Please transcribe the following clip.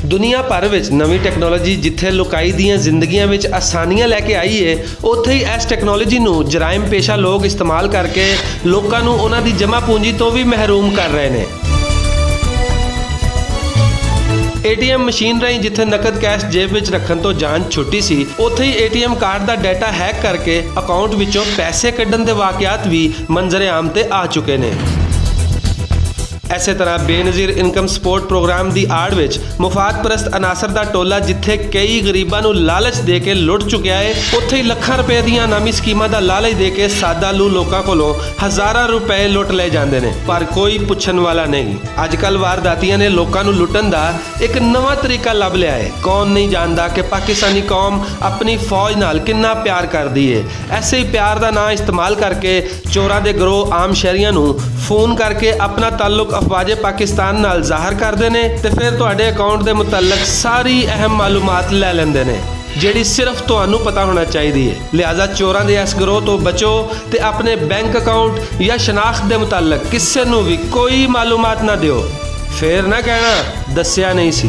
दुनिया भर विच नवीं टैक्नोलॉजी जिथे लुकाई दियां जिंदगियां विच आसानियां लैके आई है, उत्थे ही इस टैक्नोलॉजी नूं जराइम पेशा लोग इस्तेमाल करके लोकां नूं उन्हां दी जमा पूंजी तो भी महरूम कर रहे हैं। ATM मशीन राही जिथे नकद कैश जेब विच रखण तो जान छुट्टी सी, उत्थे ही ATM कार्ड दा डाटा हैक करके अकाउंट विचों पैसे कड्ढण दे वाकियात भी मंजरे आम ते आ चुके ने। इसे तरह बेनज़ीर इनकम सपोर्ट प्रोग्राम की आड़ विच मुफाद परस्त अनासर का टोला जिथे कई गरीबों को लालच दे के लुट चुकिया है, उत्थे ही लखां रुपए दी नामी स्कीमां का लालच दे के सादा लू लोगों कोलों हज़ारां रुपए लुट ले जाते हैं, पर कोई पुछण वाला नहीं। अजकल वारदातियां ने लोगों को लुटन का एक नवा तरीका लभ लिया है। कौन नहीं जानता कि पाकिस्तानी कौम अपनी फौज नाल कितना प्यार करती है। ऐसे ही प्यार का नाम इस्तेमाल करके चोरां दे गिरोह आम शहरियां नूं फोन करके अपना ताल्लुक अफवाजे पाकिस्तान नाल जाहिर करते हैं तो फिर तुहाडे अकाउंट के मुतल्लक सारी अहम मालूमात ले लेंदे ने, जिहड़ी सिर्फ तुहानू पता होना चाहिए। लिहाजा चोरां दे इस गिरोह तो बचो ते अपने बैंक अकाउंट या शनाख्त के मुतल्लक किसी नूं भी कोई मालूमात ना दिओ, फिर ना कहना दस्सिया नहीं सी।